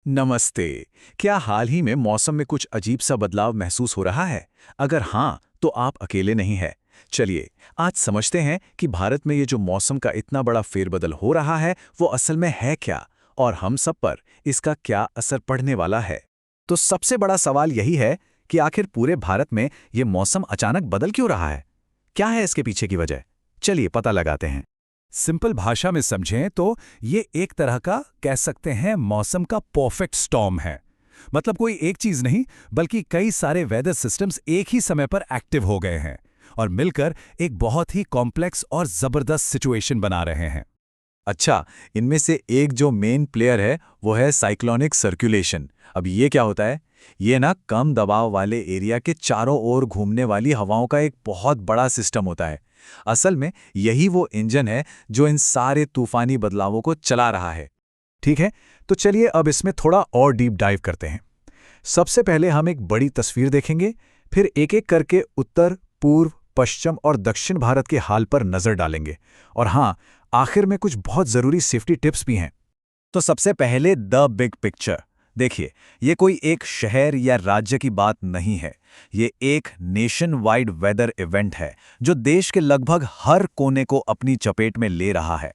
नमस्ते। क्या हाल ही में मौसम में कुछ अजीब सा बदलाव महसूस हो रहा है? अगर हाँ, तो आप अकेले नहीं हैं। चलिए, आज समझते हैं कि भारत में ये जो मौसम का इतना बड़ा फेरबदल हो रहा है, वो असल में है क्या? और हम सब पर इसका क्या असर पड़ने वाला है? तो सबसे बड़ा सवाल यही है कि आखिर पूरे भारत में ये मौसम अचानक बदल क्यों रहा है? क्या है इसके पीछे की वजह? चलिए पता लगाते हैं। सिंपल भाषा में समझें तो ये एक तरह का कह सकते हैं मौसम का परफेक्ट स्टॉर्म है। मतलब कोई एक चीज नहीं, बल्कि कई सारे वेदर सिस्टम्स एक ही समय पर एक्टिव हो गए हैं और मिलकर एक बहुत ही कॉम्प्लेक्स और जबरदस्त सिचुएशन बना रहे हैं। अच्छा, इनमें से एक जो मेन प्लेयर है वो है साइक्लोनिक सर्कुलेशन। अब ये क्या होता है? ये ना कम दबाव वाले एरिया के चारों ओर घूमने वाली हवाओं का एक बहुत बड़ा सिस्टम होता है। असल में यही वो इंजन है जो इन सारे तूफानी बदलावों को चला रहा है। ठीक है, तो चलिए अब इसमें थोड़ा और डीप डाइव करते हैं। सबसे पहले हम एक बड़ी तस्वीर देखेंगे, फिर एक-एक करके उत्तर, पूर्व, पश्चिम और दक्षिण भारत के हाल पर नजर डालेंगे। और हाँ, आखिर में कुछ बहुत जरूरी सेफ्टी टिप्स भी हैं। तो सबसे पहले द बिग पिक्चर। देखिए, ये कोई एक शहर या राज्य की बात नहीं है। ये एक नेशन वाइड वेदर इवेंट है जो देश के लगभग हर कोने को अपनी चपेट में ले रहा है।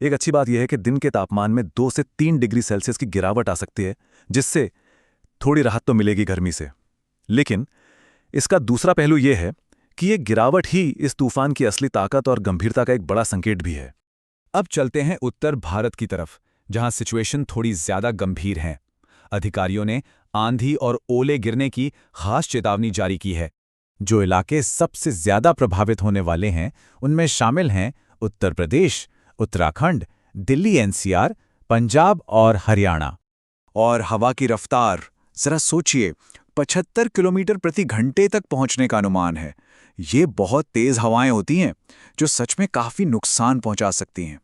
एक अच्छी बात यह है कि दिन के तापमान में 2 से 3 डिग्री सेल्सियस की गिरावट आ सकती है, जिससे थोड़ी राहत तो मिलेगी गर्मी से। लेकिन इसका दूसरा पहलू यह है कि ये गिरावट ही इस तूफान की असली ताकत और गंभीरता का एक बड़ा संकेत भी है। अब चलते हैं उत्तर भारत की तरफ, जहां सिचुएशन थोड़ी ज्यादा गंभीर है। अधिकारियों ने आंधी और ओले गिरने की खास चेतावनी जारी की है। जो इलाके सबसे ज्यादा प्रभावित होने वाले हैं, उनमें शामिल हैं उत्तर प्रदेश, उत्तराखंड, दिल्ली एनसीआर, पंजाब और हरियाणा। और हवा की रफ्तार, जरा सोचिए, 75 किलोमीटर प्रति घंटे तक पहुंचने का अनुमान है। ये बहुत तेज हवाएं होती हैं, जो सच में काफी नुकसान पहुंचा सकती हैं।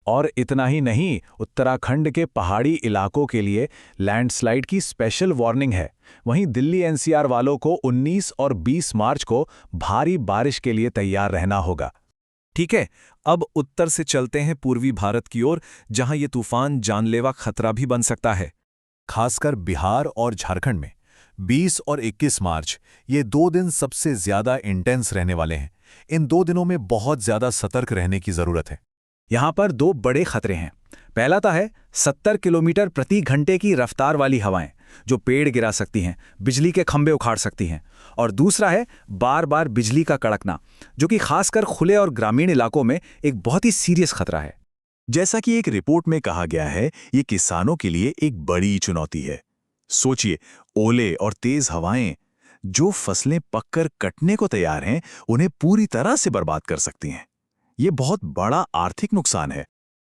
और इतना ही नहीं, उत्तराखंड के पहाड़ी इलाकों के लिए लैंडस्लाइड की स्पेशल वार्निंग है। वहीं दिल्ली एनसीआर वालों को 19 और 20 मार्च को भारी बारिश के लिए तैयार रहना होगा। ठीक है, अब उत्तर से चलते हैं पूर्वी भारत की ओर, जहां ये तूफान जानलेवा खतरा भी बन सकता है। खासकर बिहार और झारखंड में 20 और 21 मार्च, ये 2 दिन सबसे ज्यादा इंटेंस रहने वाले हैं। इन 2 दिनों में बहुत ज्यादा सतर्क रहने की जरूरत है। यहाँ पर 2 बड़े खतरे हैं। पहला तो है 70 किलोमीटर प्रति घंटे की रफ्तार वाली हवाएं, जो पेड़ गिरा सकती हैं, बिजली के खंभे उखाड़ सकती हैं। और दूसरा है बार बार बिजली का कड़कना, जो कि खासकर खुले और ग्रामीण इलाकों में एक बहुत ही सीरियस खतरा है। जैसा कि एक रिपोर्ट में कहा गया है, ये किसानों के लिए एक बड़ी चुनौती है। सोचिए, ओले और तेज हवाएं जो फसलें पककर कटने को तैयार हैं, उन्हें पूरी तरह से बर्बाद कर सकती हैं। ये बहुत बड़ा आर्थिक नुकसान है।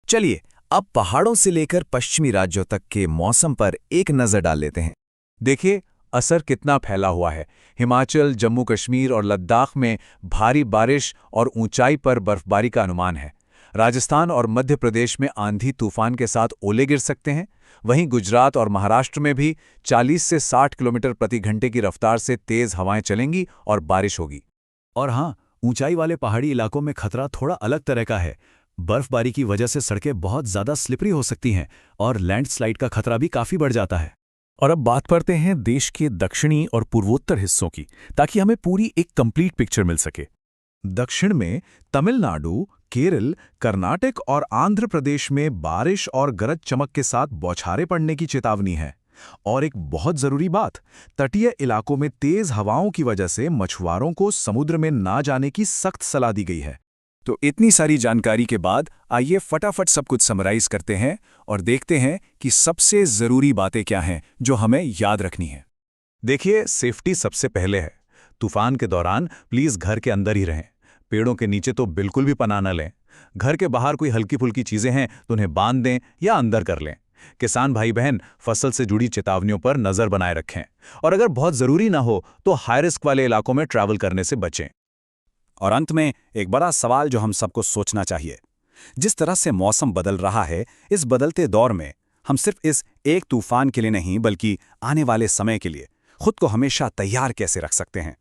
चलिए, अब पहाड़ों से लेकर पश्चिमी राज्यों तक के मौसम पर एक नजर डाल लेते हैं। देखिए, असर कितना फैला हुआ है। हिमाचल, जम्मू कश्मीर और लद्दाख में भारी बारिश और ऊंचाई पर बर्फबारी का अनुमान है। राजस्थान और मध्य प्रदेश में आंधी तूफान के साथ ओले गिर सकते हैं। वहीं गुजरात और महाराष्ट्र में भी 40 से 60 किलोमीटर प्रति घंटे की रफ्तार से तेज हवाएं चलेंगी और बारिश होगी। और हाँ, ऊंचाई वाले पहाड़ी इलाकों में खतरा थोड़ा अलग तरह का है। बर्फबारी की वजह से सड़कें बहुत ज्यादा स्लिपरी हो सकती हैं और लैंडस्लाइड का खतरा भी काफी बढ़ जाता है। और अब बात करते हैं देश के दक्षिणी और पूर्वोत्तर हिस्सों की, ताकि हमें पूरी एक कंप्लीट पिक्चर मिल सके। दक्षिण में तमिलनाडु, केरल, कर्नाटक और आंध्र प्रदेश में बारिश और गरज चमक के साथ बौछारें पड़ने की चेतावनी है। और एक बहुत जरूरी बात, तटीय इलाकों में तेज हवाओं की वजह से मछुआरों को समुद्र में ना जाने की सख्त सलाह दी गई है। तो इतनी सारी जानकारी के बाद आइए फटाफट सब कुछ समराइज करते हैं और देखते हैं कि सबसे जरूरी बातें क्या हैं जो हमें याद रखनी है। देखिए, सेफ्टी सबसे पहले है। तूफान के दौरान प्लीज घर के अंदर ही रहें। पेड़ों के नीचे तो बिल्कुल भी पनाह न लें। घर के बाहर कोई हल्की फुल्की चीजें हैं तो उन्हें बांध दें या अंदर कर लें। किसान भाई बहन फसल से जुड़ी चेतावनियों पर नजर बनाए रखें और अगर बहुत जरूरी ना हो तो हाई रिस्क वाले इलाकों में ट्रैवल करने से बचें। और अंत में एक बड़ा सवाल जो हम सबको सोचना चाहिए, जिस तरह से मौसम बदल रहा है, इस बदलते दौर में हम सिर्फ इस एक तूफान के लिए नहीं, बल्कि आने वाले समय के लिए खुद को हमेशा तैयार कैसे रख सकते हैं।